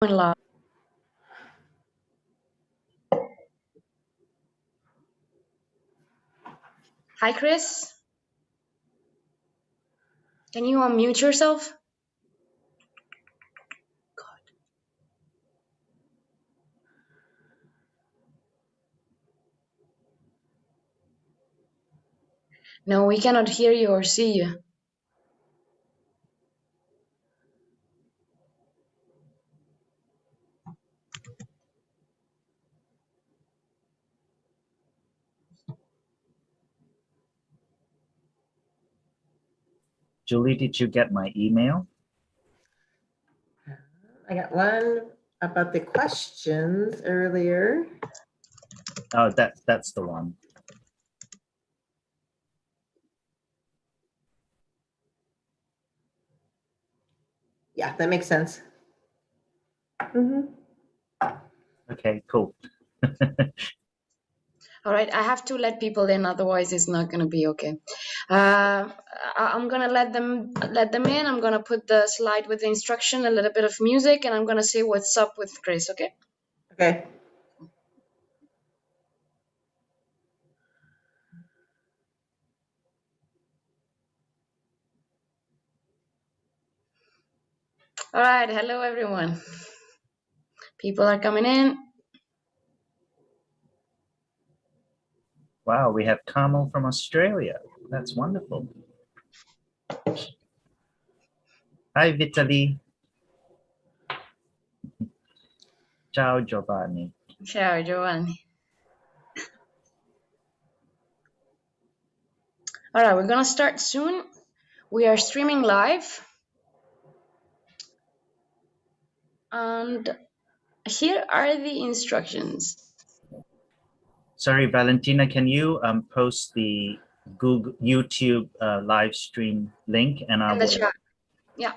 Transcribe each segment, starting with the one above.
Live. Hi, Chris. Can you unmute yourself? No, we cannot hear you or see you. Julie, did you get my email? I got one about the questions earlier. Oh, that's the one. Yeah, that makes sense. Okay, cool. All right, I have to let people in, otherwise it's not going to be okay. I'm going to let them in. I'm going to put the slide with the instruction, a little bit of music, and I'm going to say what's up with Chris, okay? Okay. All right, hello everyone. People are coming in. Wow, we have Carmel from Australia. That's wonderful. Hi, Vitaly. Ciao, Giovanni. Ciao, Giovanni. All right, we're going to start soon. We are streaming live. And here are the instructions. Sorry, Valentina, can you post the Google YouTube live stream link and I In the will. chat. Yeah.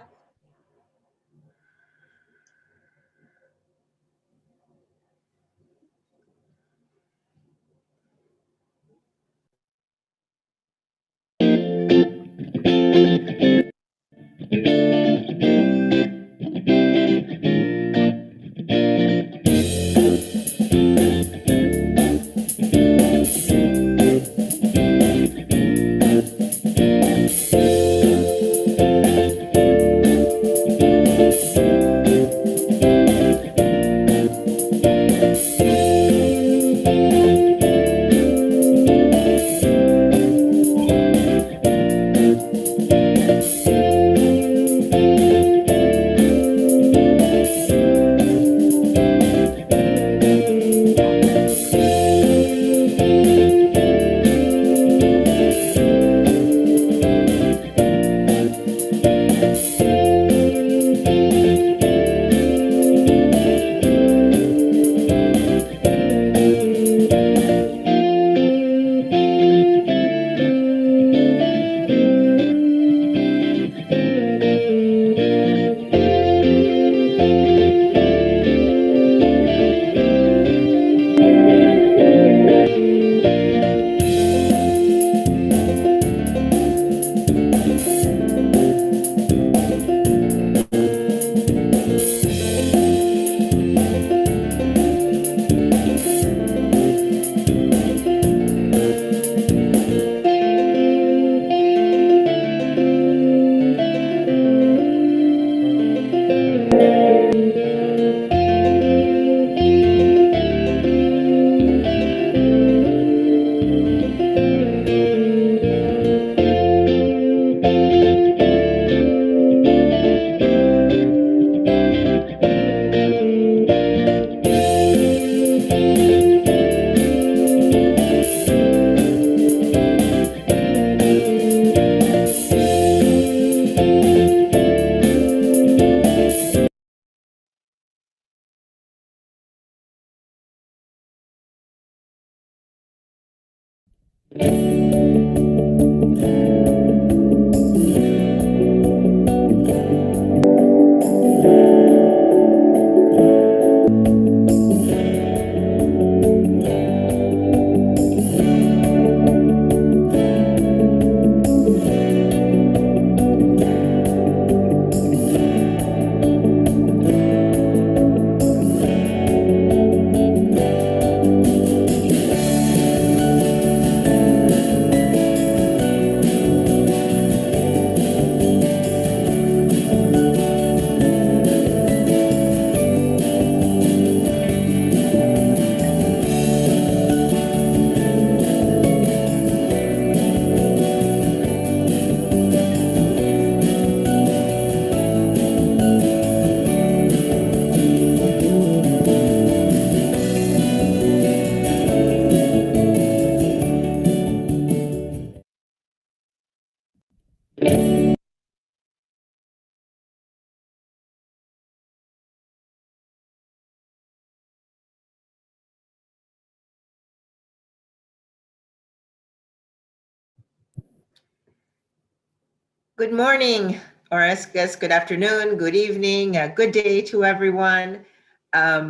Good morning, or I guess good afternoon, good evening, good day to everyone.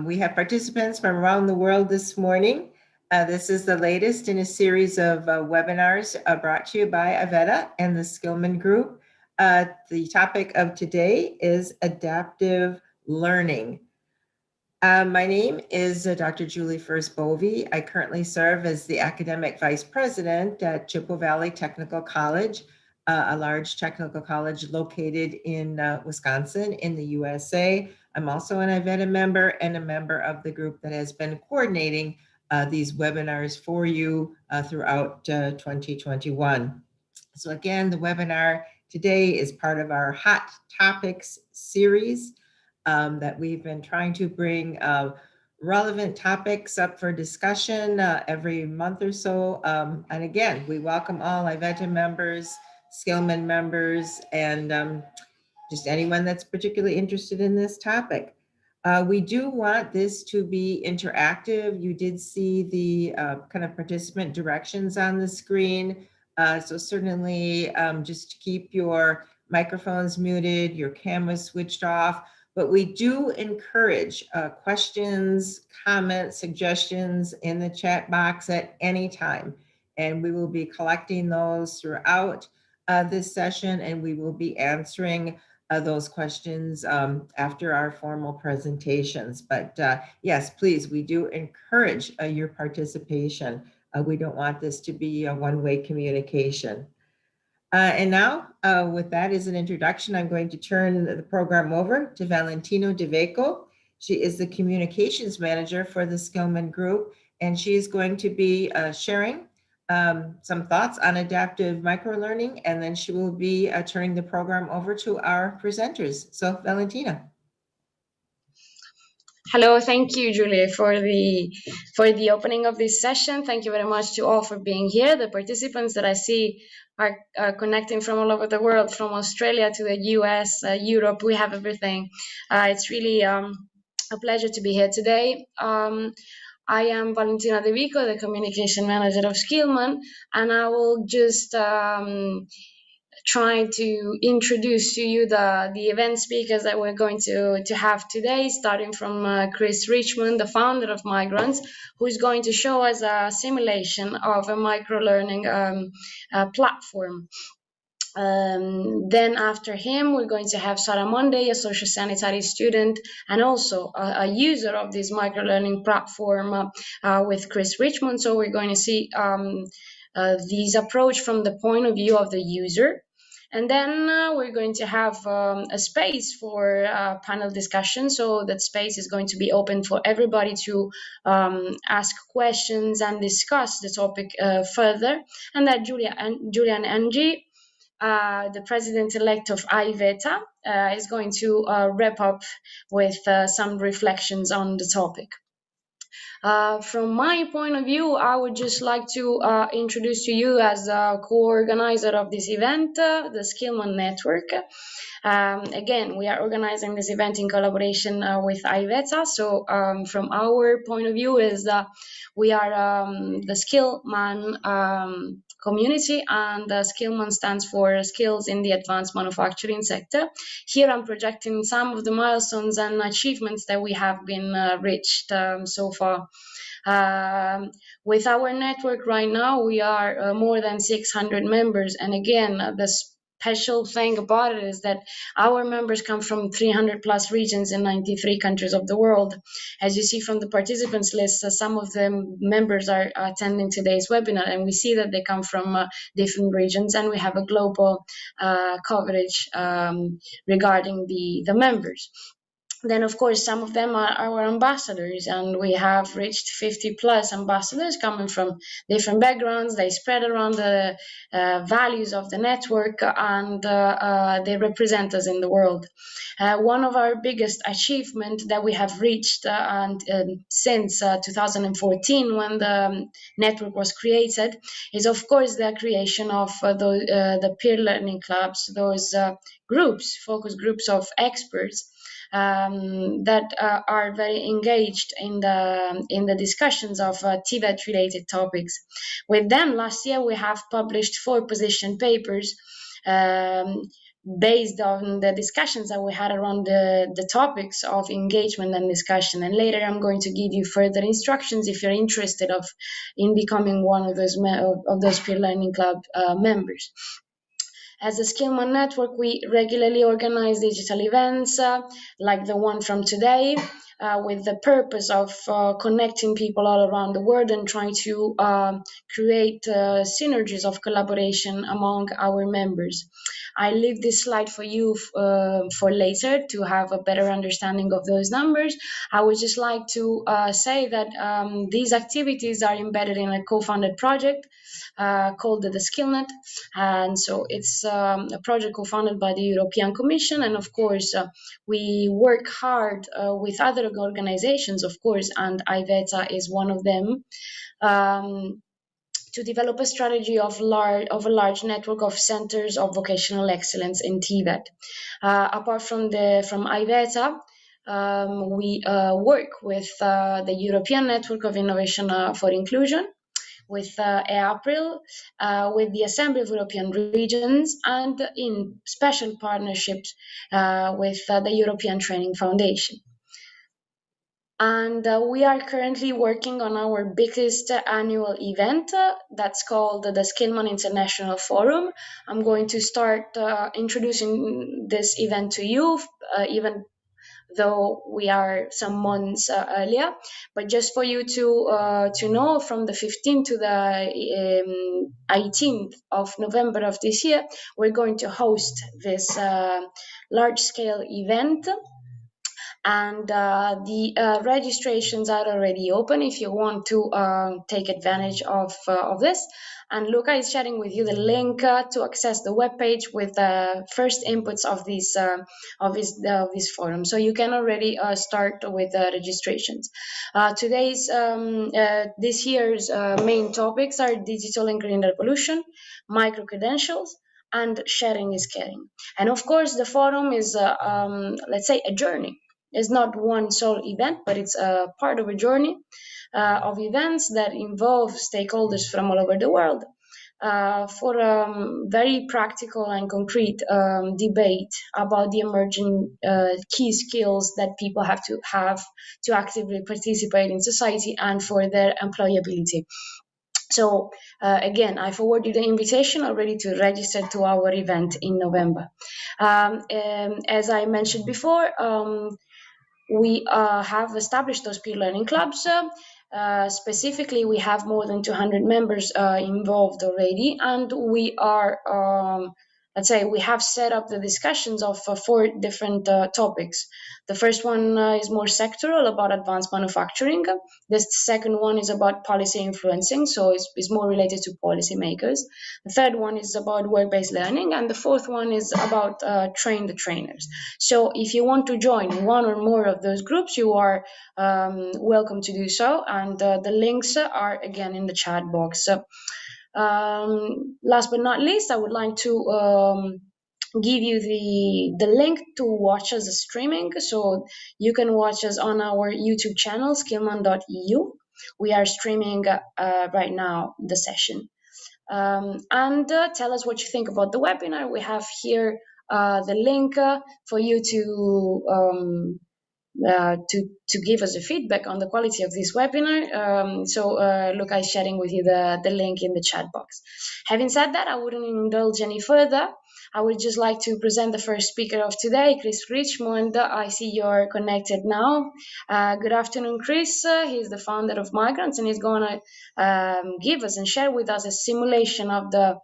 We have participants from around the world this morning. This is the latest in a series of webinars brought to you by Avetta and the Skillman Group. The topic of today is adaptive learning. My name is Dr. Julie First-Bovey. I currently serve as the Academic Vice President at Chippewa Valley Technical College, a large technical college located in Wisconsin in the USA. I'm also an Avetta member and a member of the group that has been coordinating these webinars for you throughout 2021. So again, the webinar today is part of our Hot Topics series that we've been trying to bring relevant topics up for discussion every month or so. And again, we welcome all Avetta members, Skillman members, and just anyone that's particularly interested in this topic. We do want this to be interactive. You did see the kind of participant directions on the screen. So certainly just keep your microphones muted, your cameras switched off. But we do encourage questions, comments, suggestions in the chat box at any time. And we will be collecting those throughout this session, and we will be answering those questions after our formal presentations. But yes, please, we do encourage your participation. We don't want this to be a one-way communication. And now, with that as an introduction, I'm going to turn the program over to Valentino DeVeco. She is the communications manager for the Skillman Group, and she is going to be sharing some thoughts on adaptive microlearning, and then she will be turning the program over to our presenters. So, Valentina. Hello, thank you, Julie, for the opening of this session. Thank you very much to all for being here. The participants that I see are connecting from all over the world, from Australia to the US, Europe. We have everything. It's really a pleasure to be here today. I am Valentina De Vico, the communication manager of Skillman, and I will just trying to introduce to you the event speakers that we're going to have today, starting from Chris Richmond, the founder of Migrants, who is going to show us a simulation of a microlearning platform. Then after him, we're going to have Sarah Monday, a social sanitary student and also a user of this microlearning platform with Chris Richmond. So we're going to see this approach from the point of view of the user. And then we're going to have a space for panel discussion. So that space is going to be open for everybody to ask questions and discuss the topic further. And that Julian Ng, the president-elect of Avetta, is going to wrap up with some reflections on the topic. From my point of view, I would just like to introduce to you as a co-organizer of this event, the Skillman Network. Again, we are organizing this event in collaboration with Avetta. So from our point of view is that we are the Skillman community, and Skillman stands for Skills in the Advanced Manufacturing Sector. Here I'm projecting some of the milestones and achievements that we have been reached so far. With our network right now, we are more than 600 members. And again, the special thing about it is that our members come from 300 plus regions in 93 countries of the world. As you see from the participants list, some of the members are attending today's webinar, and we see that they come from different regions, and we have a global coverage regarding the members. Then, of course, some of them are our ambassadors, and we have reached 50 plus ambassadors coming from different backgrounds. They spread around the values of the network, and they represent us in the world. One of our biggest achievements that we have reached since 2014, when the network was created, is, of course, the creation of the peer learning clubs, those groups, focus groups of experts that are very engaged in the discussions of TVET related topics. With them, last year we have published 4 position papers based on the discussions that we had around the topics of engagement and discussion. And later I'm going to give you further instructions if you're interested in becoming one of those peer learning club members. As a Skillman network, we regularly organize digital events like the one from today, with the purpose of connecting people all around the world and trying to create synergies of collaboration among our members. I leave this slide for you for later to have a better understanding of those numbers. I would just like to say that these activities are embedded in a co-funded project called the Skillnet, and so it's a project co-funded by the European Commission, and of course we work hard with other organizations, of course, and IVETA is one of them, to develop a strategy of a large network of centers of vocational excellence in Tibet. Apart from IVETA, we work with the European Network of Innovation for Inclusion, with April, with the Assembly of European Regions, and in special partnerships with the European Training Foundation. And we are currently working on our biggest annual event that's called the Skillman International Forum. I'm going to start introducing this event to you, even though we are some months earlier, but just for you to know, from the 15th to the 18th of November of this year, we're going to host this large-scale event. And the registrations are already open if you want to take advantage of this. And Luca is sharing with you the link to access the webpage with the first inputs of this forum. So you can already start with registrations. This year's main topics are digital and green revolution, micro credentials, and sharing is caring. And of course, the forum is, let's say, a journey. It's not one sole event, but it's a part of a journey of events that involve stakeholders from all over the world for very practical and concrete debate about the emerging key skills that people have to actively participate in society and for their employability. So again, I forward you the invitation already to register to our event in November. As I mentioned before, we have established those peer learning clubs. Specifically, we have more than 200 members involved already, and we are, let's say, we have set up the discussions of 4 different topics. The first one is more sectoral, about advanced manufacturing. The second one is about policy influencing, so it's more related to policymakers. The third one is about work-based learning, and the fourth one is about train the trainers. So if you want to join one or more of those groups, you are welcome to do so, and the links are again in the chat box. Last but not least, I would like to give you the link to watch us streaming, so you can watch us on our YouTube channel, Skillman.eu. We are streaming right now the session. And tell us what you think about the webinar. We have here the link for you to give us a feedback on the quality of this webinar. So Luca is sharing with you the link in the chat box. Having said that, I wouldn't indulge any further. I would just like to present the first speaker of today, Chris Richmond. I see you're connected now. Good afternoon, Chris. He's the founder of Migrants, and he's going to give us and share with us a simulation of the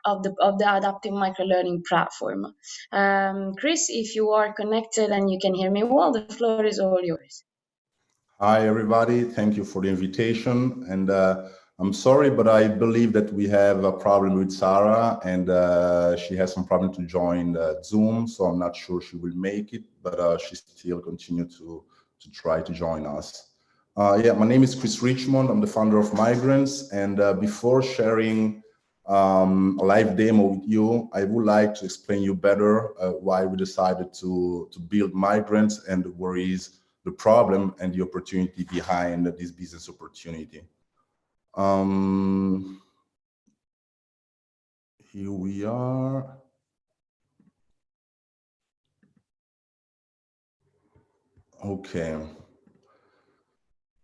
Adaptive Microlearning platform. Chris, if you are connected and you can hear me well, the floor is all yours. Hi, everybody. Thank you for the invitation. And I'm sorry, but I believe that we have a problem with Sarah, and she has some problem to join Zoom, so I'm not sure she will make it, but she still continue to try to join us. Yeah, my name is Chris Richmond. I'm the founder of Migrants, and before sharing a live demo with you, I would like to explain you better why we decided to build Migrants and where is the problem and the opportunity behind this business opportunity. Here we are. Okay.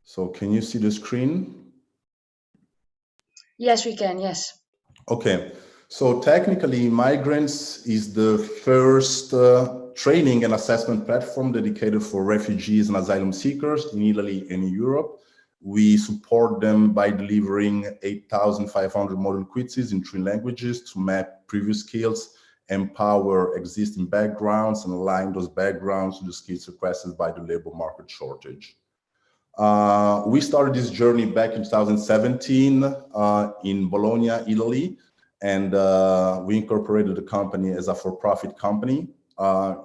So can you see the screen? Yes, we can. Yes. Okay. So technically, Migrants is the first training and assessment platform dedicated for refugees and asylum seekers in Italy and in Europe. We support them by delivering 8,500 model quizzes in 3 languages to map previous skills, empower existing backgrounds, and align those backgrounds to the skills requested by the labor market shortage. We started this journey back in 2017 in Bologna, Italy, and we incorporated the company as a for-profit company.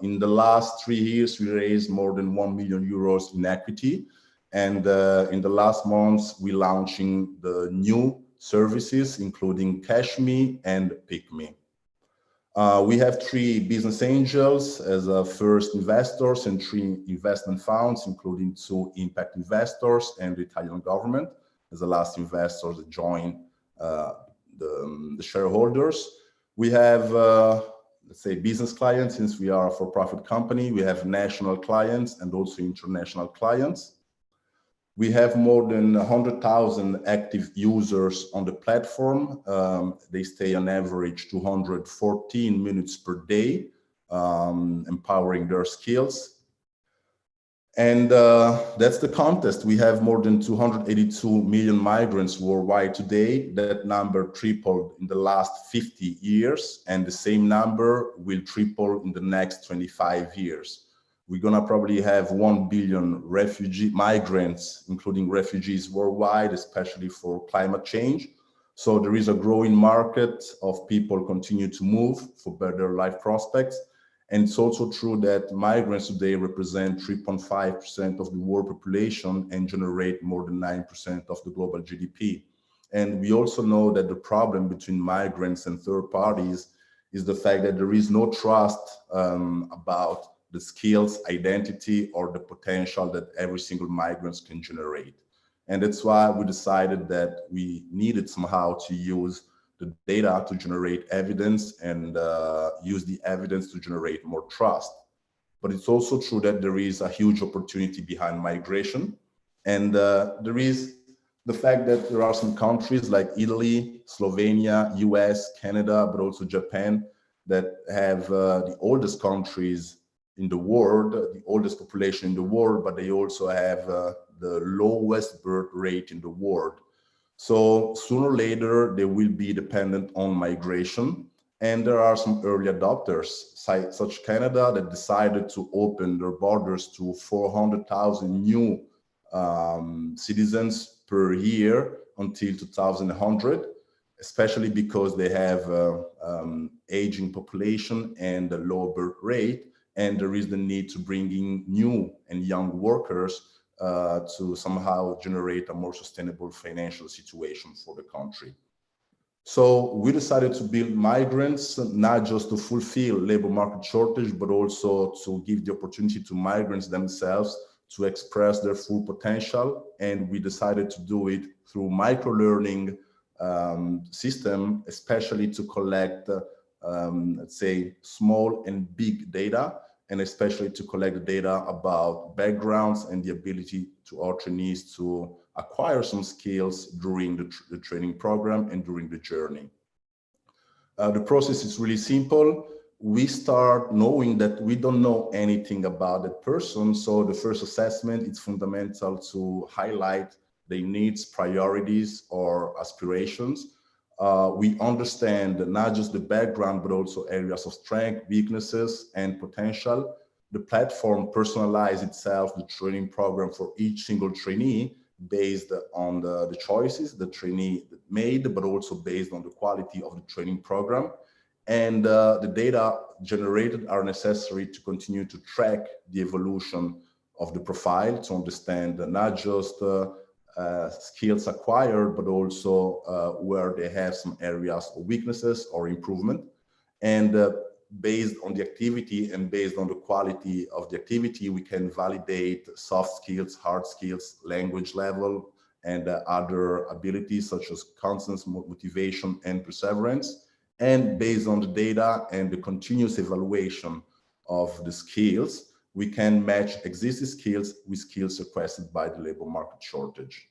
In the last 3 years, we raised more than 1 million euros in equity. And in the last months, we're launching the new services, including CashMe and PickMe. We have 3 business angels as first investors and 3 investment funds, including 2 impact investors and the Italian government as the last investors that joined the shareholders. We have, let's say, business clients, since we are a for-profit company. We have national clients and also international clients. We have more than 100,000 active users on the platform. They stay on average 214 minutes per day, empowering their skills. And that's the contest. We have more than 282 million migrants worldwide today. That number tripled in the last 50 years, and the same number will triple in the next 25 years. We're gonna probably have 1 billion migrants, including refugees worldwide, especially for climate change. So there is a growing market of people continue to move for better life prospects. And it's also true that migrants today represent 3.5% of the world population and generate more than 9% of the global GDP. And we also know that the problem between migrants and third parties is the fact that there is no trust about the skills, identity, or the potential that every single migrant can generate. And that's why we decided that we needed somehow to use the data to generate evidence and use the evidence to generate more trust. But it's also true that there is a huge opportunity behind migration. And there is the fact that there are some countries like Italy, Slovenia, US, Canada, but also Japan that have the oldest countries in the world, the oldest population in the world, but they also have the lowest birth rate in the world. So sooner or later, they will be dependent on migration. And there are some early adopters, such Canada, that decided to open their borders to 400,000 new citizens per year until 2100, especially because they have aging population and a low birth rate. And there is the need to bring in new and young workers to somehow generate a more sustainable financial situation for the country. So we decided to build Migrants, not just to fulfill labor market shortage, but also to give the opportunity to migrants themselves to express their full potential. And we decided to do it through microlearning system, especially to collect, let's say, small and big data, and especially to collect the data about backgrounds and the ability to our trainees to acquire some skills during the training program and during the journey. The process is really simple. We start knowing that we don't know anything about that person. So the first assessment, it's fundamental to highlight their needs, priorities, or aspirations. We understand not just the background, but also areas of strength, weaknesses, and potential. The platform personalizes itself, the training program for each single trainee based on the choices the trainee made, but also based on the quality of the training program. And the data generated are necessary to continue to track the evolution of the profile, to understand not just skills acquired, but also where they have some areas of weaknesses or improvement. And based on the activity and based on the quality of the activity, we can validate soft skills, hard skills, language level, and other abilities such as constance, motivation, and perseverance. And based on the data and the continuous evaluation of the skills, we can match existing skills with skills requested by the labor market shortage.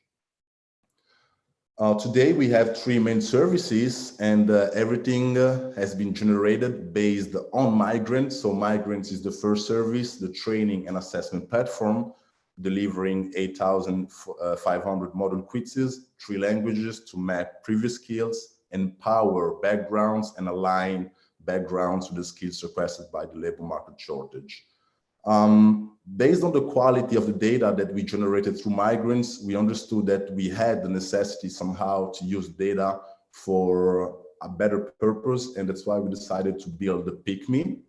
Today we have 3 main services, and everything has been generated based on Migrants. So Migrants is the first service, the training and assessment platform, delivering 8,500 model quizzes, 3 languages to map previous skills, empower backgrounds and align backgrounds with the skills requested by the labor market shortage. Based on the quality of the data that we generated through Migrants, we understood that we had the necessity somehow to use data for a better purpose, and that's why we decided to build the PickMe.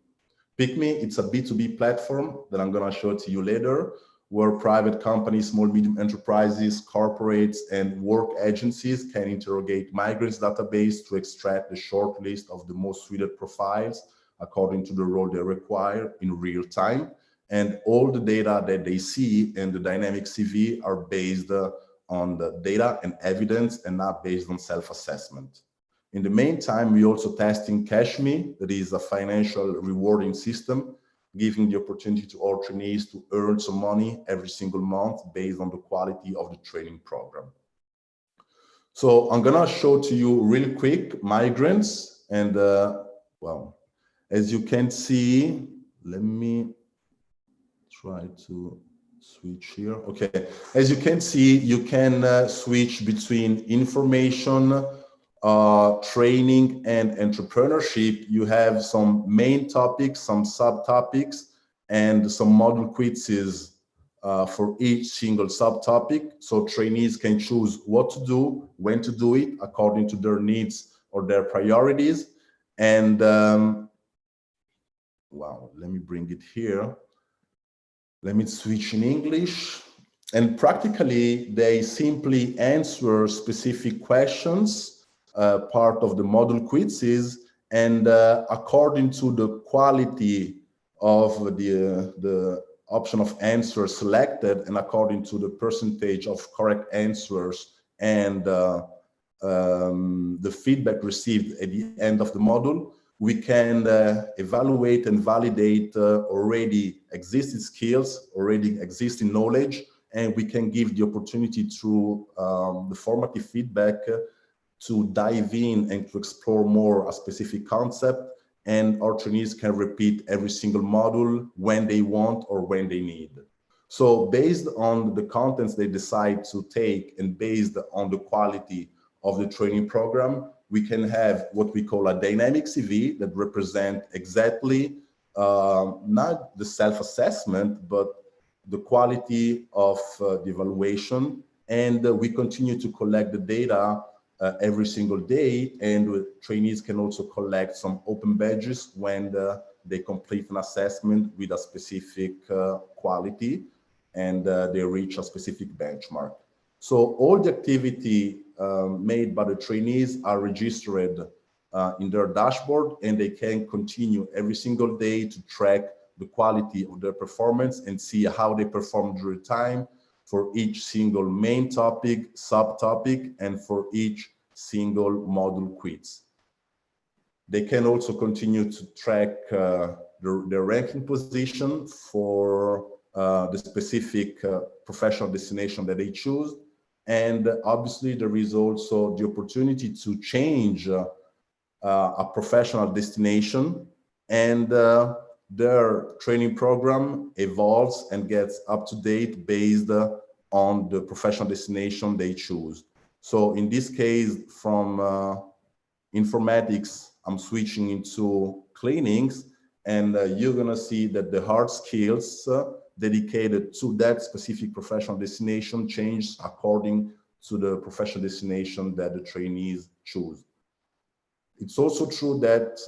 PickMe, it's a B2B platform that I'm going to show to you later, where private companies, small, medium enterprises, corporates, and work agencies can interrogate Migrants database to extract the short list of the most suited profiles according to the role they require in real time. And all the data that they see in the dynamic CV are based on the data and evidence and not based on self-assessment. In the meantime, we're also testing CashMe, that is a financial rewarding system, giving the opportunity to all trainees to earn some money every single month based on the quality of the training program. So I'm gonna show to you really quick Migrants, and well, as you can see, let me try to switch here. Okay, as you can see, you can switch between information, training, and entrepreneurship. You have some main topics, some subtopics, and some model quizzes for each single subtopic. So trainees can choose what to do, when to do it, according to their needs or their priorities. And wow, let me bring it here. Let me switch in English. And practically, they simply answer specific questions, part of the model quizzes, and according to the quality of the option of answers selected, and according to the percentage of correct answers and the feedback received at the end of the module, we can evaluate and validate already existing skills, already existing knowledge, and we can give the opportunity through the formative feedback to dive in and to explore more a specific concept, and our trainees can repeat every single module when they want or when they need. So based on the contents they decide to take and based on the quality of the training program, we can have what we call a dynamic CV that represent exactly not the self-assessment, but the quality of the evaluation. And we continue to collect the data every single day, and trainees can also collect some open badges when they complete an assessment with a specific quality and they reach a specific benchmark. So all the activity made by the trainees are registered in their dashboard, and they can continue every single day to track the quality of their performance and see how they perform during time for each single main topic, subtopic, and for each single module quiz. They can also continue to track their ranking position for the specific professional destination that they choose. And obviously there is also the opportunity to change a professional destination, and their training program evolves and gets up to date based on the professional destination they choose. So in this case, from informatics, I'm switching into cleanings, and you're gonna see that the hard skills dedicated to that specific professional destination change according to the professional destination that the trainees choose. It's also true that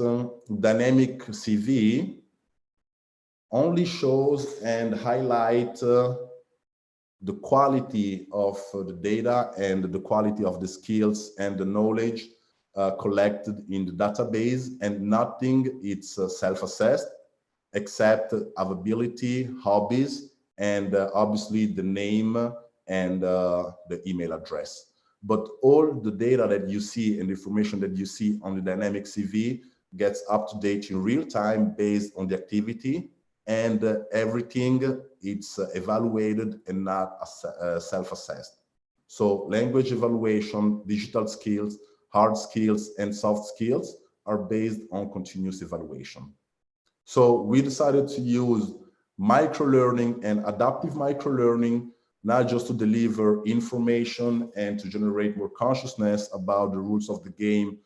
dynamic CV only shows and highlight the quality of the data and the quality of the skills and the knowledge collected in the database, and nothing it's self-assessed except availability, hobbies, and obviously the name and the email address. but all the data that you see and the information that you see on the dynamic CV gets up to date in real time based on the activity, and everything it's evaluated and not self-assessed. So language evaluation, digital skills, hard skills, and soft skills are based on continuous evaluation. So we decided to use microlearning and adaptive microlearning, not just to deliver information and to generate more consciousness about the rules of the game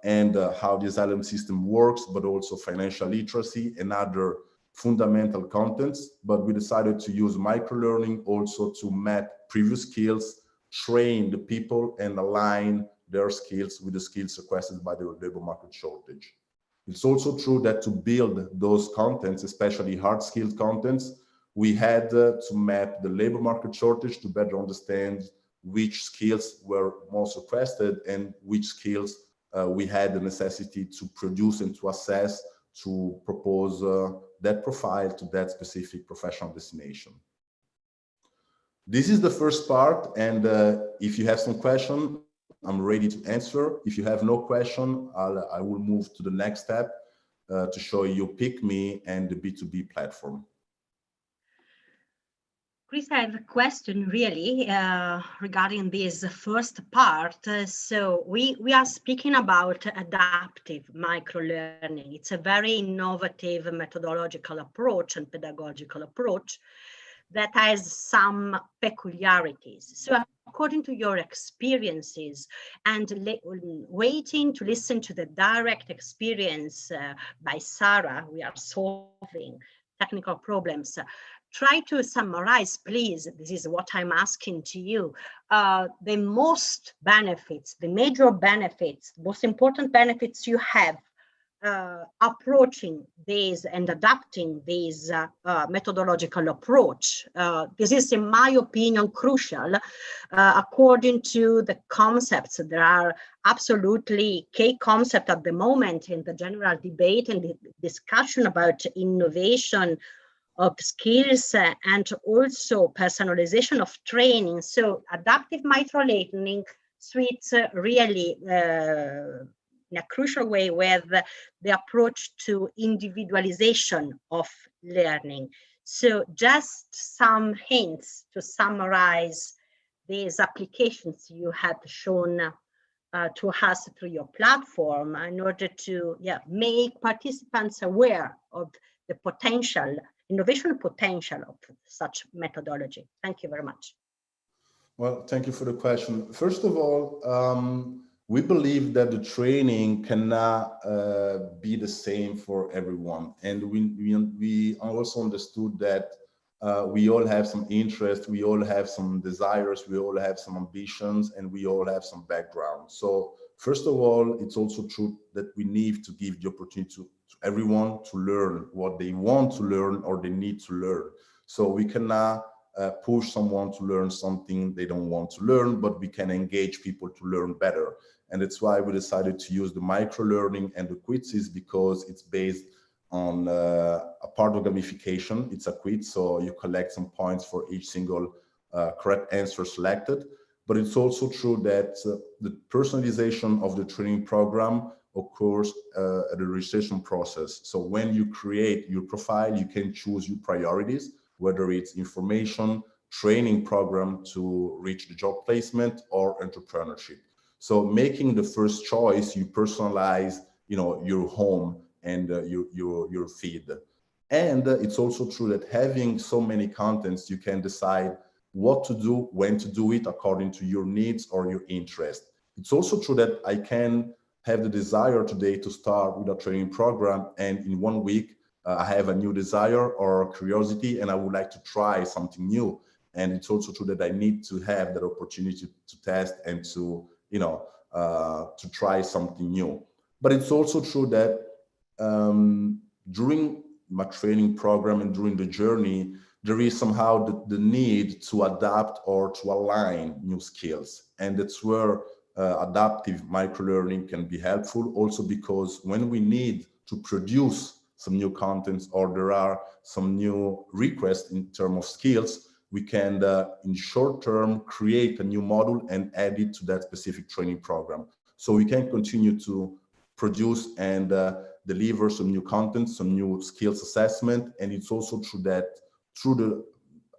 and how the asylum system works, but also financial literacy and other fundamental contents. But we decided to use microlearning also to map previous skills, train the people, and align their skills with the skills requested by the labor market shortage. It's also true that to build those contents, especially hard skilled contents, we had to map the labor market shortage to better understand which skills were most requested and which skills we had the necessity to produce and to assess to propose that profile to that specific professional destination. This is the first part, and if you have some question, I'm ready to answer. If you have no question, I will move to the next step to show you Pick Me and the B2B platform. Chris, I have a question really regarding this first part. So we are speaking about adaptive microlearning. It's a very innovative methodological approach and pedagogical approach that has some peculiarities. So according to your experiences and waiting to listen to the direct experience by Sarah, we are solving technical problems. Try to summarize, please, this is what I'm asking to you, the most benefits, the major benefits, most important benefits you have approaching this and adapting this methodological approach. This is, in my opinion, crucial according to the concepts. There are absolutely key concepts at the moment in the general debate and the discussion about innovation of skills and also personalization of training. So adaptive microlearning suits really in a crucial way with the approach to individualization of learning. So just some hints to summarize these applications you have shown to us through your platform in order to make participants aware of the potential, innovation potential of such methodology. Thank you very much. Well, thank you for the question. First of all, we believe that the training cannot be the same for everyone. And we also understood that we all have some interest, we all have some desires, we all have some ambitions, and we all have some background. So first of all, it's also true that we need to give the opportunity to everyone to learn what they want to learn or they need to learn. So we cannot push someone to learn something they don't want to learn, but we can engage people to learn better. And that's why we decided to use the micro-learning and the quizzes, because it's based on a part of gamification. It's a quiz, so you collect some points for each single correct answer selected. But it's also true that the personalization of the training program occurs at the registration process. So when you create your profile, you can choose your priorities, whether it's information, training program to reach the job placement or entrepreneurship. So making the first choice, you personalize, your home and your feed. And it's also true that having so many contents, you can decide what to do, when to do it according to your needs or your interest. It's also true that I can have the desire today to start with a training program, and in 1 week, I have a new desire or curiosity and I would like to try something new. And it's also true that I need to have that opportunity to test and to try something new. But it's also true that during my training program and during the journey, there is somehow the need to adapt or to align new skills. And that's where adaptive microlearning can be helpful, also because when we need to produce some new contents or there are some new requests in terms of skills, we can, in short term, create a new module and add it to that specific training program. So we can continue to produce and deliver some new content, some new skills assessment. And it's also true that through the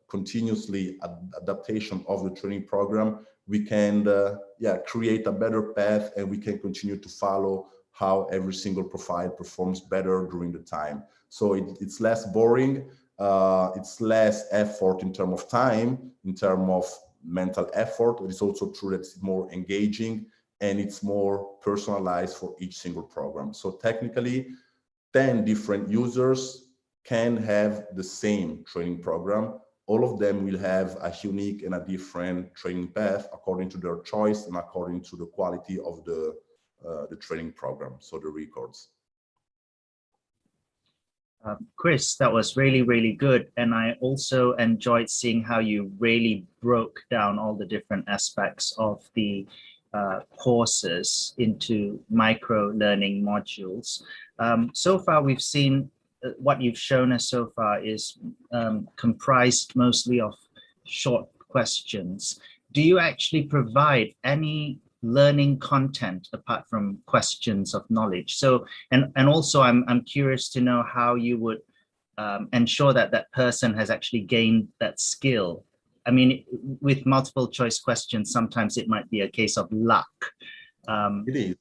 continuously adaptation of the training program, we can create a better path, and we can continue to follow how every single profile performs better during the time. So it's less boring, it's less effort in terms of time, in terms of mental effort. It's also true that it's more engaging and it's more personalized for each single program. So technically, 10 different users can have the same training program. All of them will have a unique and a different training path according to their choice and according to the quality of the training program, so the records. Chris, that was really, really good. And I also enjoyed seeing how you really broke down all the different aspects of the courses into micro-learning modules. So far, we've seen what you've shown us so far is comprised mostly of short questions. Do you actually provide any learning content apart from questions of knowledge? So, and also I'm curious to know how you would ensure that that person has actually gained that skill. I mean, with multiple choice questions, sometimes it might be a case of luck. It is.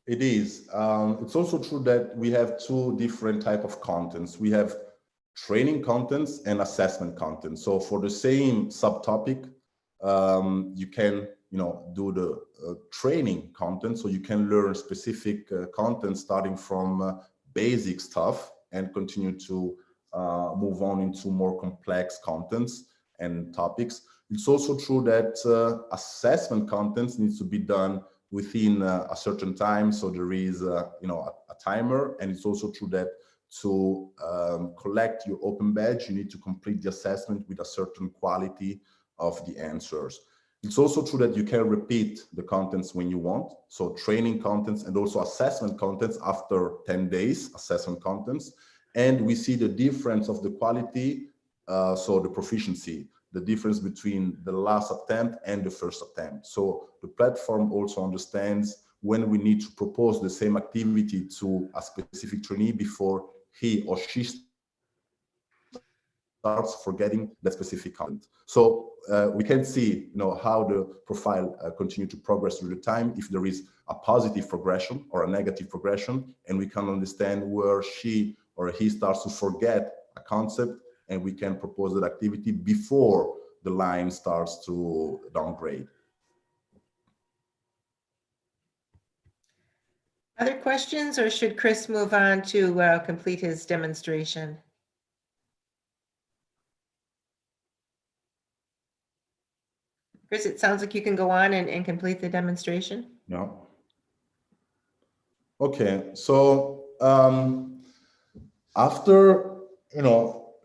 It is. It's also true that we have two different types of contents. We have training contents and assessment content. So for the same subtopic, you can, do the training content. So you can learn specific content starting from basic stuff and continue to move on into more complex contents and topics. It's also true that assessment content needs to be done within a certain time. So there is, a timer, and it's also true that to collect your open badge, you need to complete the assessment with a certain quality of the answers. It's also true that you can repeat the contents when you want. So training contents and also assessment contents after 10 days, assessment contents. And we see the difference of the quality, so the proficiency, the difference between the last attempt and the first attempt. So the platform also understands when we need to propose the same activity to a specific trainee before he or she starts forgetting that specific content. So we can see, how the profile continue to progress through the time, if there is a positive progression or a negative progression, and we can understand where she or he starts to forget a concept, and we can propose that activity before the line starts to downgrade. Other questions, or should Chris move on to complete his demonstration? Chris, it sounds like you can go on and complete the demonstration. Yeah. Okay, so after,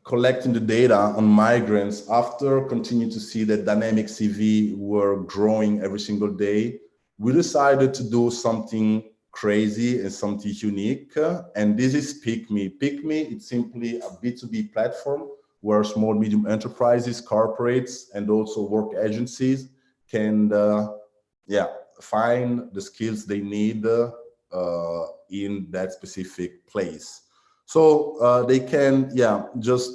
collecting the data on migrants, after continuing to see that dynamic CV were growing every single day, we decided to do something crazy and something unique. And this is PickMe. PickMe, it's simply a B2B platform where small, medium enterprises, corporates, and also work agencies can, find the skills they need in that specific place. So they can, just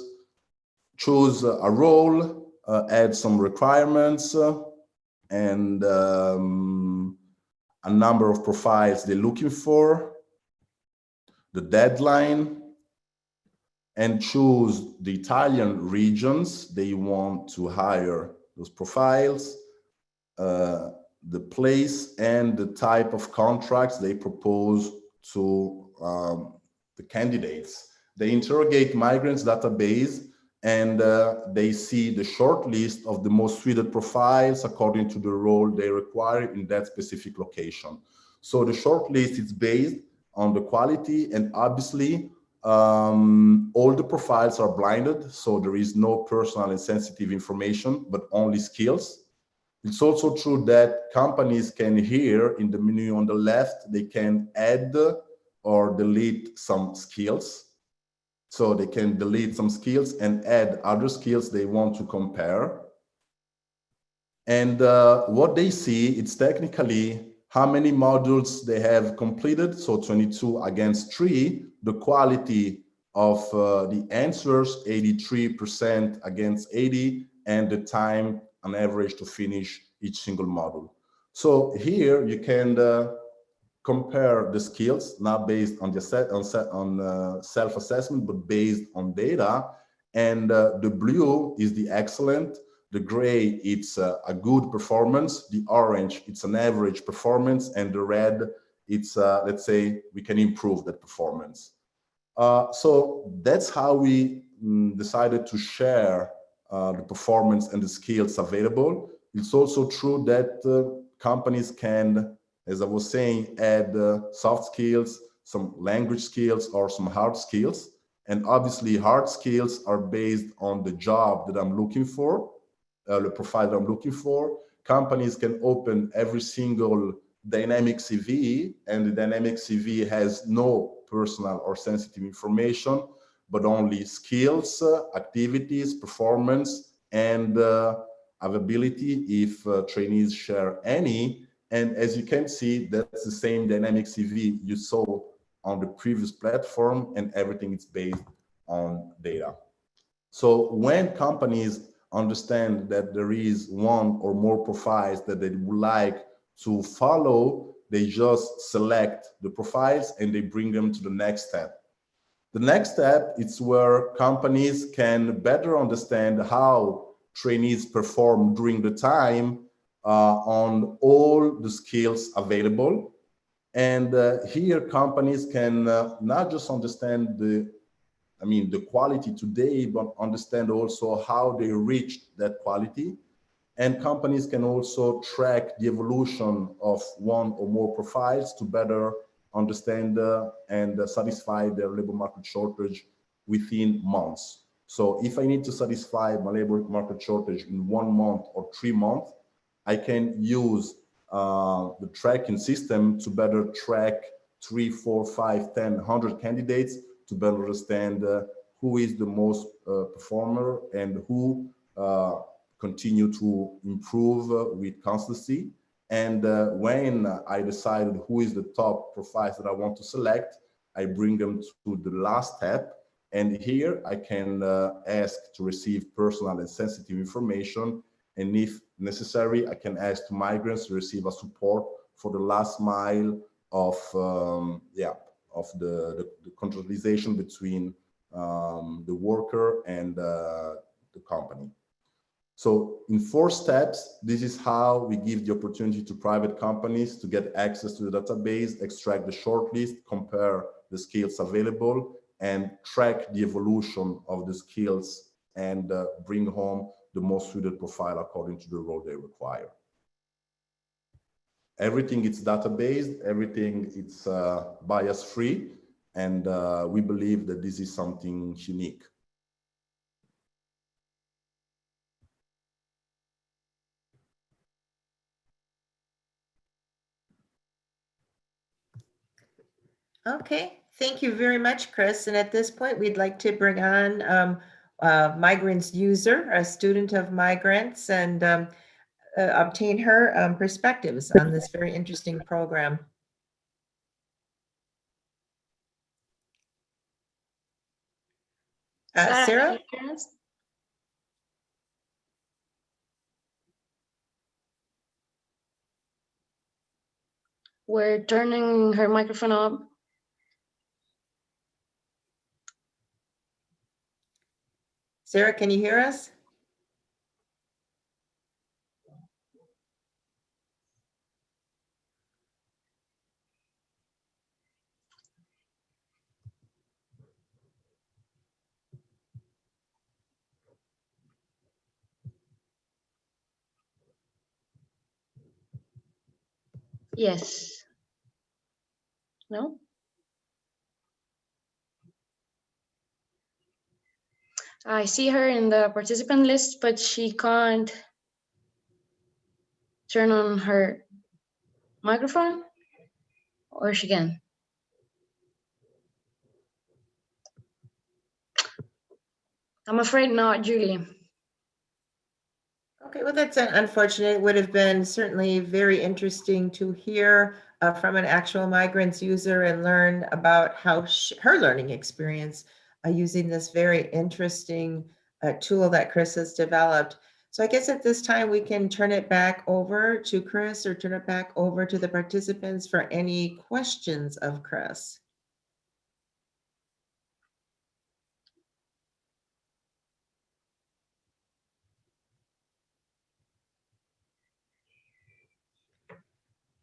choose a role, add some requirements, and a number of profiles they're looking for, the deadline, and choose the Italian regions they want to hire those profiles, the place and the type of contracts they propose to the candidates. They interrogate Migrants database, and they see the short list of the most suited profiles according to the role they require in that specific location. So the short list is based on the quality, and obviously all the profiles are blinded, so there is no personal and sensitive information, but only skills. It's also true that companies can here in the menu on the left, they can add or delete some skills. So they can delete some skills and add other skills they want to compare. And what they see, it's technically how many modules they have completed. So 22 against 3, the quality of the answers, 83% against 80, and the time on average to finish each single module. So here you can compare the skills, not based on the self-assessment, but based on data. And the blue is the excellent, the gray, it's a good performance, the orange, it's an average performance, and the red, it's, let's say, we can improve that performance. So that's how we decided to share the performance and the skills available. It's also true that companies can, as I was saying, add soft skills, some language skills, or some hard skills. And obviously, hard skills are based on the job that I'm looking for, the profile that I'm looking for. Companies can open every single dynamic CV, and the dynamic CV has no personal or sensitive information, but only skills, activities, performance, and availability if trainees share any. And as you can see, that's the same dynamic CV you saw on the previous platform, and everything is based on data. So when companies understand that there is one or more profiles that they would like to follow, they just select the profiles and they bring them to the next step. The next step is where companies can better understand how trainees perform during the time on all the skills available. And here companies can not just understand the quality today, but understand also how they reached that quality. And companies can also track the evolution of one or more profiles to better understand and satisfy their labor market shortage within months. So if I need to satisfy my labor market shortage in 1 month or 3 months, I can use the tracking system to better track 3, 4, 5, 10, 100 candidates to better understand who is the most performer and who continue to improve with constancy. And when I decided who is the top profiles that I want to select, I bring them to the last step. And here I can ask to receive personal and sensitive information. And if necessary, I can ask to Migrants to receive a support for the last mile of the contractualization between the worker and the company. So in 4 steps, this is how we give the opportunity to private companies to get access to the database, extract the shortlist, compare the skills available, and track the evolution of the skills and bring home the most suited profile according to the role they require. Everything is data-based, everything is bias-free, and we believe that this is something unique. Okay, thank you very much, Chris. And at this point, we'd like to bring on Migrants user, a student of Migrants, and obtain her perspectives on this very interesting program. Sarah? We're turning her microphone up. Sarah, can you hear us? Yes. No? I see her in the participant list, but she can't turn on her microphone, or she can. I'm afraid not, Julie. Okay, well, that's unfortunate. It would have been certainly very interesting to hear from an actual Migrants user and learn about how her learning experience using this very interesting tool that Chris has developed. So I guess at this time we can turn it back over to Chris or turn it back over to the participants for any questions of Chris.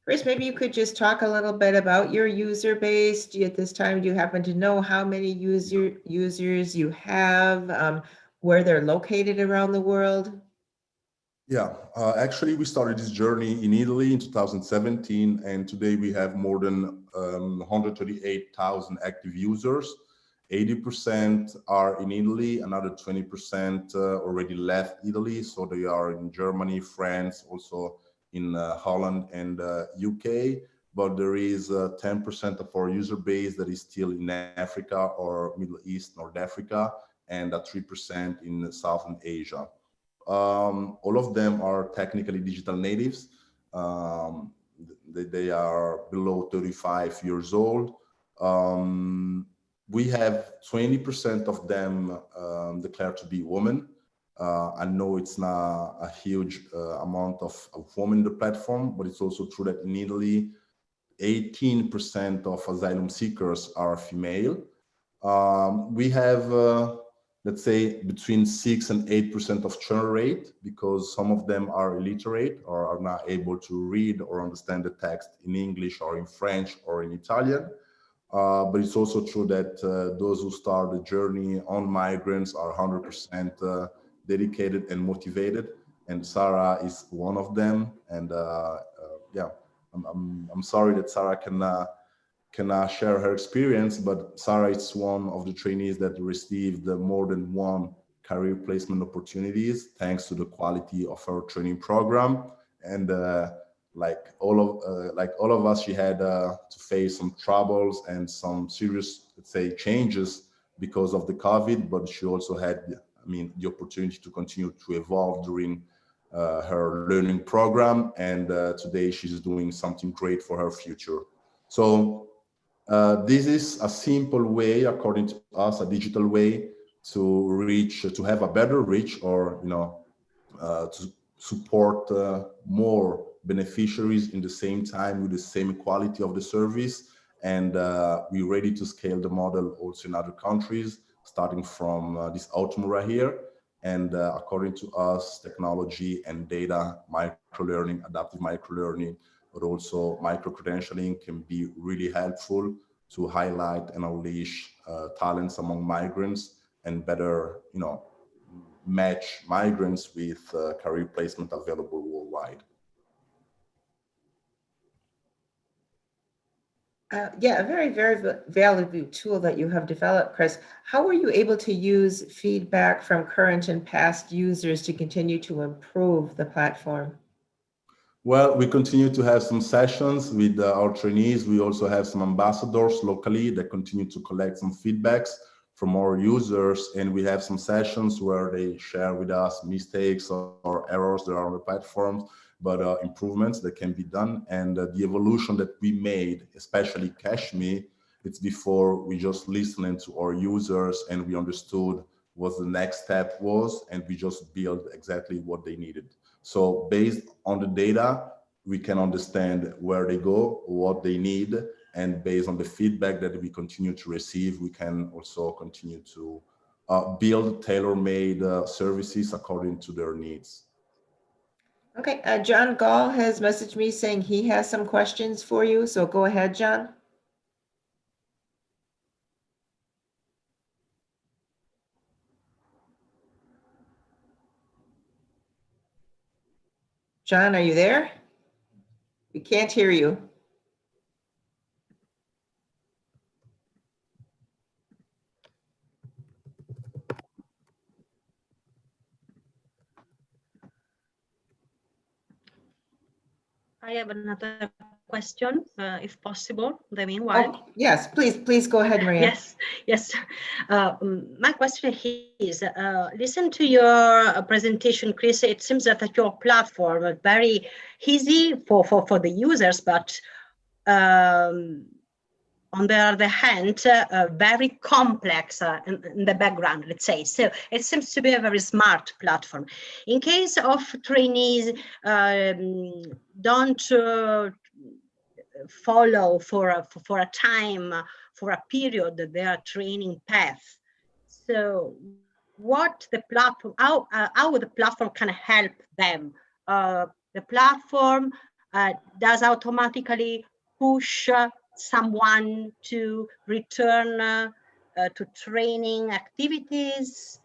Chris, maybe you could just talk a little bit about your user base. At this time, do you happen to know how many users you have, where they're located around the world? Yeah, actually, we started this journey in Italy in 2017, and today we have more than 138,000 active users. 80% are in Italy, another 20% already left Italy, so they are in Germany, France, also in Holland and UK. But there is 10% of our user base that is still in Africa or Middle East, North Africa, and 3% in Southern Asia. All of them are technically digital natives. They are below 35 years old. We have 20% of them declared to be women. I know it's not a huge amount of women in the platform, but it's also true that in Italy, 18% of asylum seekers are female. We have let's say between 6 and 8% of churn rate, because some of them are illiterate or are not able to read or understand the text in English or in French or in Italian. But it's also true that those who start the journey on Migrants are 100% dedicated and motivated. And Sarah is one of them. And yeah, I'm sorry that Sarah cannot share her experience, but Sarah is one of the trainees that received more than one career placement opportunities thanks to the quality of her training program. And like all of us, she had to face some troubles and some serious, let's say, changes because of the COVID, but she also had, the opportunity to continue to evolve during her learning program. And today she's doing something great for her future. So this is a simple way, according to us, a digital way to have a better reach, or to support more beneficiaries in the same time with the same quality of the service. And we're ready to scale the model also in other countries, starting from this autumn right here. And according to us, technology and data, microlearning, adaptive microlearning, but also micro-credentialing can be really helpful to highlight and unleash talents among migrants and better, match migrants with career placement available worldwide. Yeah, a very, very valuable tool that you have developed, Chris. How were you able to use feedback from current and past users to continue to improve the platform? Well, we continue to have some sessions with our trainees. We also have some ambassadors locally that continue to collect some feedbacks from our users. And we have some sessions where they share with us mistakes or errors that are on the platforms, but improvements that can be done. And the evolution that we made, especially CashMe, it's before we just listened to our users and we understood what the next step was, and we just built exactly what they needed. So based on the data, we can understand where they go, what they need, and based on the feedback that we continue to receive, we can also continue to build tailor-made services according to their needs. Okay, John Gall has messaged me saying he has some questions for you. So go ahead, John. John, are you there? We can't hear you. I have another question, if possible, in the meanwhile. Oh, yes, please go ahead, Maria. Yes. My question is, listen to your presentation, Chris. It seems that your platform is very easy for the users, but on the other hand, very complex in the background, let's say. So it seems to be a very smart platform. In case of trainees don't follow for a time, for a period, their training path. So what the platform, how the platform can help them? The platform does automatically push someone to return to training activities.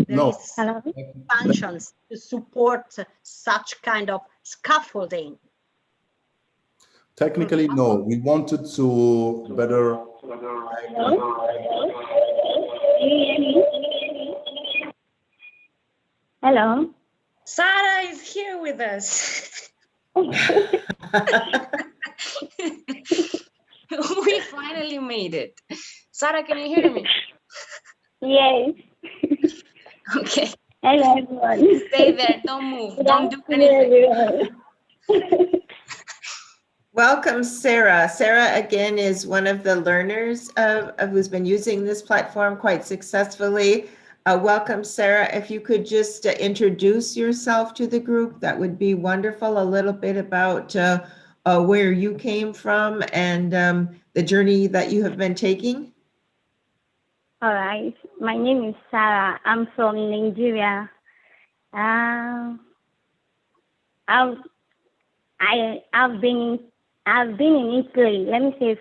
No. Functions to support such kind of scaffolding. Technically, no. We wanted to better. Hello. Sarah is here with us. We finally made it. Sarah, can you hear me? Yes. Okay. Hello, everyone. Stay there. Don't move. Good Don't do afternoon, anything. Welcome, Sarah. Sarah, again, is one of the learners who's been using this platform quite successfully. Welcome, Sarah. If you could just introduce yourself to the group, that would be wonderful. A little bit about where you came from and the journey that you have been taking. All right. My name is Sarah. I'm from Nigeria. I've been in Italy. Let me say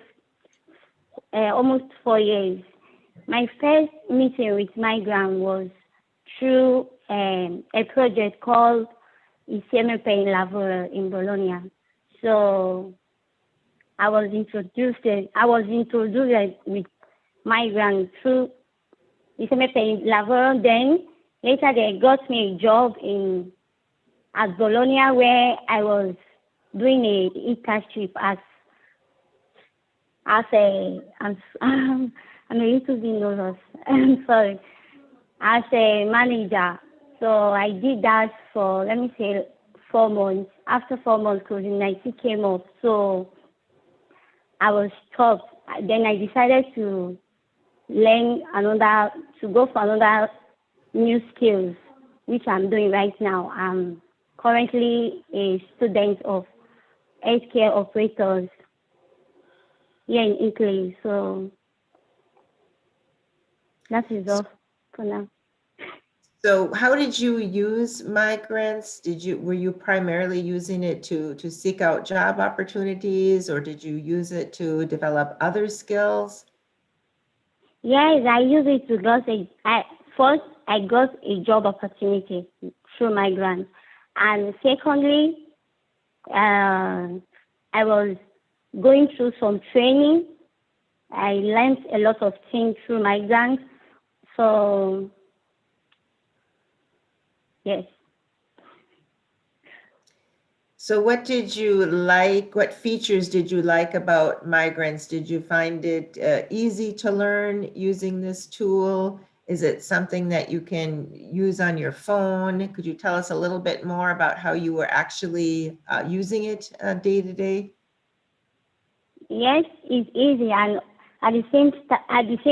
almost 4 years. My first meeting with Migrants was through a project called Insieme per il Lavoro in Bologna. So I was introduced with Migrants through Insieme per il Lavoro. Then later they got me a job at Bologna, where I was doing a internship I'm a little bit nervous. I'm sorry. As a manager. So I did that for, let me say, 4 months. After 4 months, COVID-19 came up. So I was stopped. Then I decided to go for another new skills, which I'm doing right now. I'm currently a student of healthcare operators here in Italy. So that is all for now. So how did you use Migrants? Were you primarily using it to seek out job opportunities, or did you use it to develop other skills? Yes, I use it to first I got a job opportunity through Migrants, and secondly, I was going through some training. I learned a lot of things through Migrants. So yes. So what did you like? What features did you like about Migrants? Did you find it easy to learn using this tool? Is it something that you can use on your phone? Could you tell us a little bit more about how you were actually using it day to day? Yes, it's easy, and at the same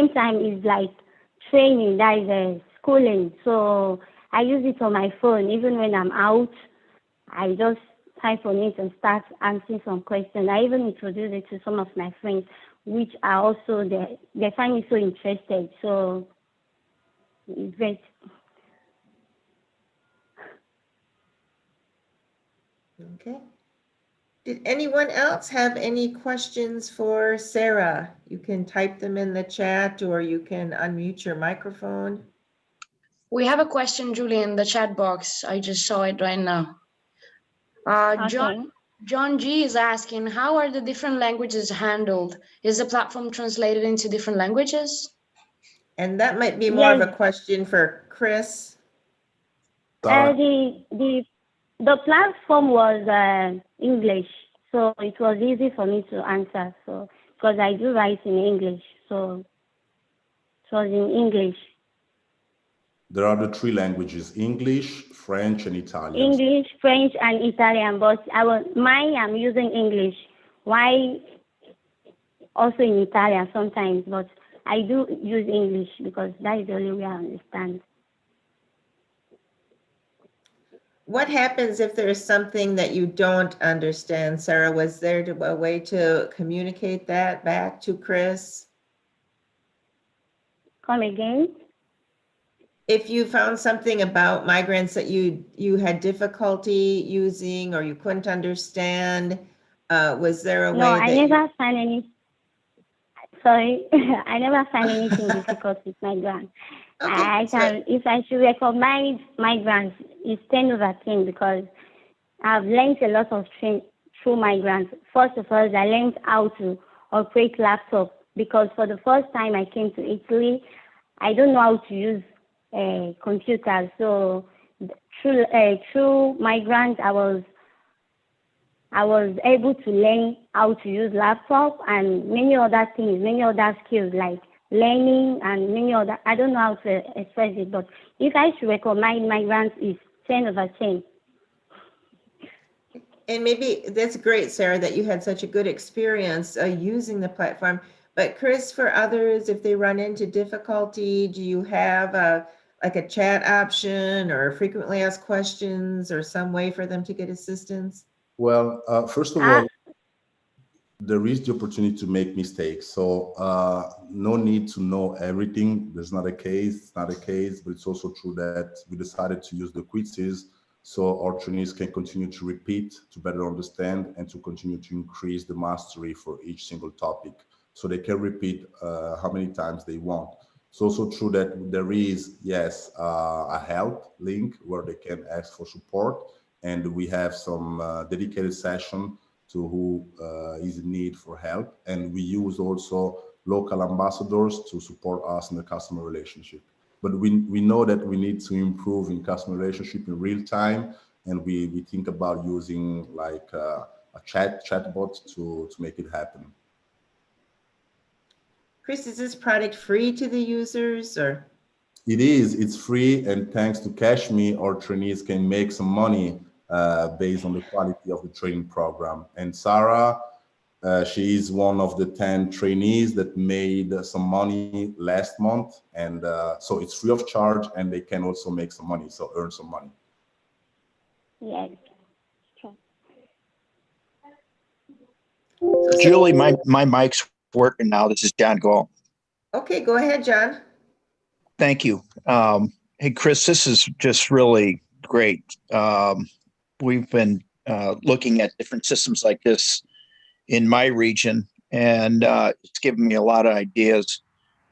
time, it's like training, that is schooling. So I use it on my phone. Even when I'm out, I just type on it and start answering some questions. I even introduce it to some of my friends, which are also they find me so interested. So it's great. Okay. Did anyone else have any questions for Sarah? You can type them in the chat, or you can unmute your microphone. We have a question, Julie, in the chat box. I just saw it right now. Okay. John G is asking, how are the different languages handled? Is the platform translated into different languages? And that might be more of a question for Chris. The the platform was English, so it was easy for me to answer. So because I do write in English, so it was in English. There are the three languages: English, French, and Italian. English, French, and Italian, but I'm using English. Why also in Italian sometimes, but I do use English because that is the only way I understand. What happens if there's something that you don't understand, Sarah? Was there a way to communicate that back to Chris? Come again? If you found something about migrants that you had difficulty using or you couldn't understand, was there a way that I never found any. Sorry, I never found anything difficult with migrants. Okay, If I should recommend migrants, it's 10/10 because I've learned a lot of through migrants. First of all, I learned how to operate laptop because for the first time I came to Italy, I don't know how to use computers. So through migrants, I was able to learn how to use laptop and many other things, many other skills like learning and many other. I don't know how to express it, but if I should recommend migrants, it's 10/10. and maybe that's great, Sarah, that you had such a good experience using the platform. But Chris, for others, if they run into difficulty, do you have like a chat option or frequently asked questions or some way for them to get assistance? Well, first of all, there is the opportunity to make mistakes. So no need to know everything. There's not a case, it's not a case, but it's also true that we decided to use the quizzes so our trainees can continue to repeat, to better understand, and to continue to increase the mastery for each single topic. So they can repeat how many times they want. It's also true that there is, yes, a help link where they can ask for support. And we have some dedicated session to who is in need for help. And we use also local ambassadors to support us in the customer relationship. But we know that we need to improve in customer relationship in real time. And we think about using like a chatbot to make it happen. Chris, is this product free to the users or? It is, it's free. And thanks to CashMe, our trainees can make some money based on the quality of the training program. And Sarah, she is one of the 10 trainees that made some money last month. And so it's free of charge and they can also make some money, so earn some money. Yes. Julie, my mic's working now. This is John Gall. Okay, go ahead, John. Thank you. Hey, Chris, this is just really great. We've been looking at different systems like this in my region, and it's given me a lot of ideas.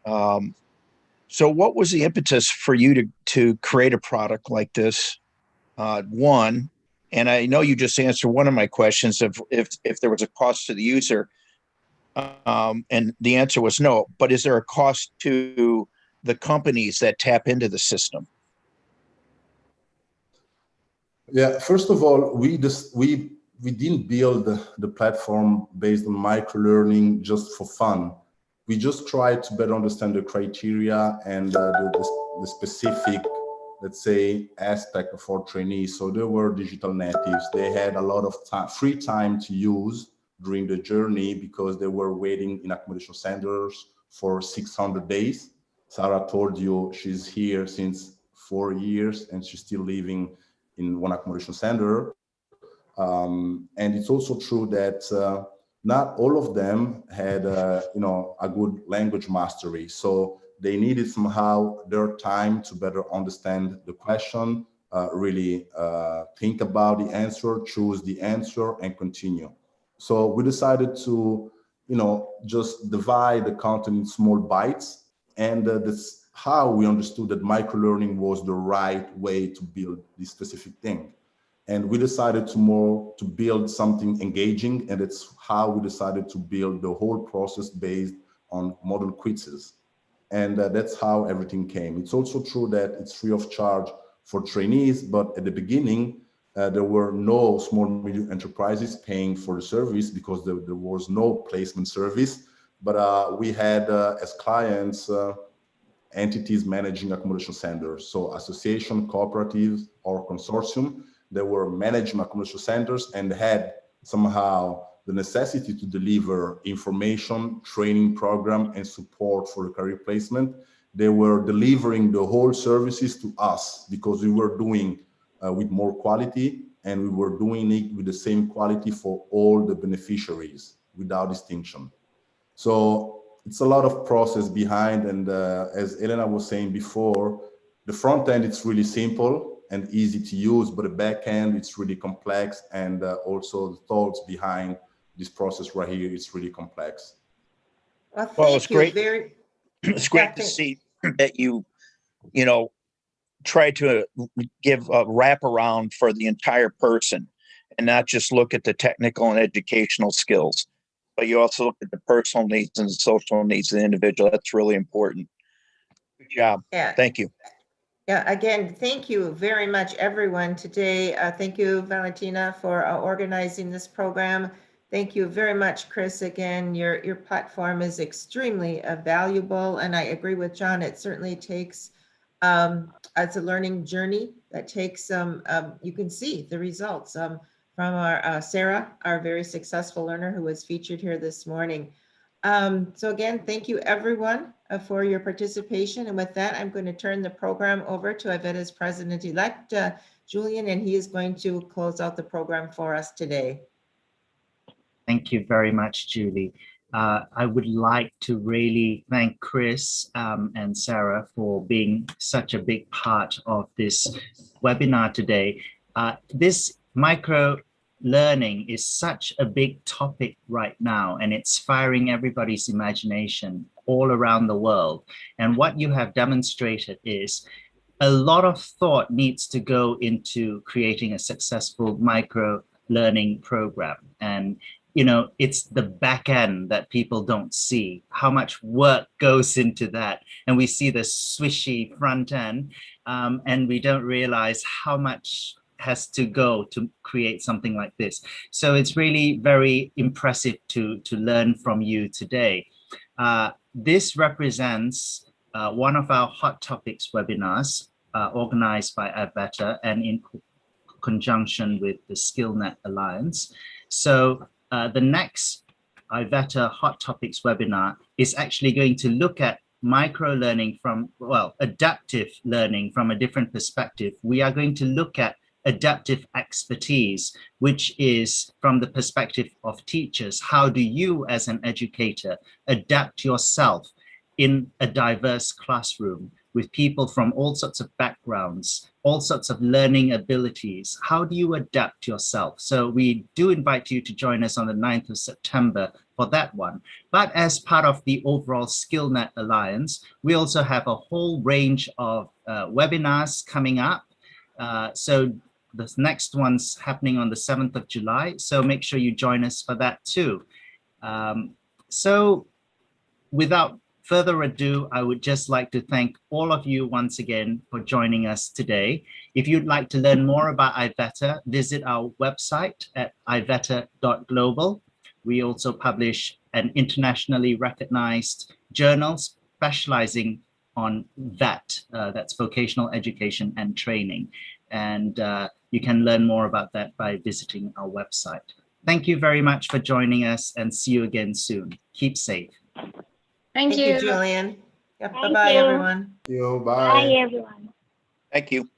So what was the impetus for you to create a product like this? One, and I know you just answered one of my questions of if there was a cost to the user, and the answer was no. But is there a cost to the companies that tap into the system? Yeah, first of all, we didn't build the platform based on microlearning just for fun. We just tried to better understand the criteria and the specific, let's say, aspect of our trainees. So they were digital natives. They had a lot of time, free time to use during the journey because they were waiting in accommodation centers for 600 days. Sarah told you she's here since 4 years and she's still living in one accommodation center. And it's also true that not all of them had a good language mastery. So they needed somehow their time to better understand the question, really think about the answer, choose the answer, and continue. So we decided to, just divide the content in small bites. And that's how we understood that microlearning was the right way to build this specific thing. And we decided to build something engaging, and it's how we decided to build the whole process based on model quizzes. And that's how everything came. It's also true that it's free of charge for trainees, but at the beginning, There were no small medium enterprises paying for the service because there was no placement service. But we had as clients entities managing accommodation centers. So association, cooperatives, or consortium that were managing accommodation centers and had somehow the necessity to deliver information, training program, and support for the career placement. They were delivering the whole services to us because we were doing with more quality, and we were doing it with the same quality for all the beneficiaries without distinction. So it's a lot of process behind, and as Elena was saying before, the front end, it's really simple and easy to use, but the back end, it's really complex, and also the thoughts behind this process right here is really complex. Well, it's great. Very, it's great to see that you know, try to give a wraparound for the entire person and not just look at the technical and educational skills, but you also look at the personal needs and the social needs of the individual. That's really important. Good job. Yeah. Thank you. Yeah, again, thank you very much, everyone, today. Thank you, Valentina, for organizing this program. Thank you very much, Chris. Again, your platform is extremely valuable, and I agree with John. It certainly takes, it's a learning journey that takes, you can see the results from our Sarah, our very successful learner who was featured here this morning. So again, thank you everyone for your participation. And with that, I'm going to turn the program over to IVETA's president-elect, Julian, and he is going to close out the program for us today. Thank you very much, Julie. I would like to really thank Chris and Sarah for being such a big part of this webinar today. This micro learning is such a big topic right now, and it's firing everybody's imagination all around the world. And what you have demonstrated is a lot of thought needs to go into creating a successful micro learning program. And you know, it's the back end that people don't see, how much work goes into that. And we see the swishy front end, and we don't realize how much has to go to create something like this. So it's really very impressive to learn from you today. This represents one of our Hot Topics webinars organized by AdVeta and in conjunction with the SkillNet Alliance. So the next IVETA Hot Topics webinar is actually going to look at micro-learning from, well, adaptive learning from a different perspective. We are going to look at adaptive expertise, which is from the perspective of teachers. How do you as an educator adapt yourself in a diverse classroom with people from all sorts of backgrounds, all sorts of learning abilities? How do you adapt yourself? So we do invite you to join us on the 9th of September for that one. But as part of the overall SkillNet Alliance, we also have a whole range of webinars coming up. So the next one's happening on the 7th of July. So make sure you join us for that too. So without further ado, I would just like to thank all of you once again for joining us today. If you'd like to learn more about IVETA, visit our website at iveta.global. We also publish an internationally recognized journal specializing on that, that's vocational education and training. And you can learn more about that by visiting our website. Thank you very much for joining us, and see you again soon. Keep safe. Thank you, Julian. Yep, Thank bye-bye, you. everyone. Thank you. Bye, everyone. Thank you.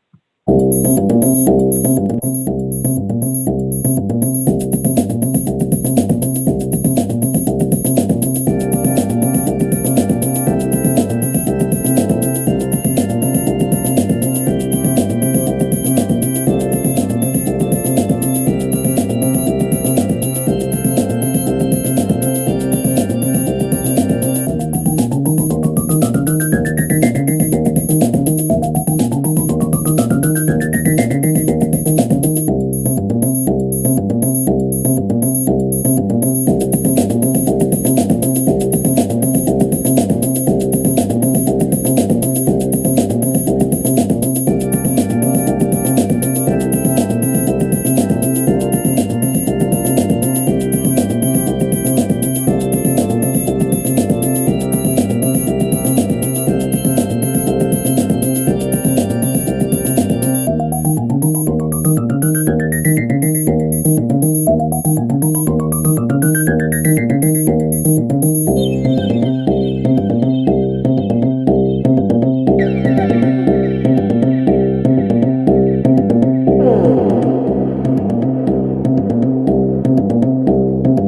you.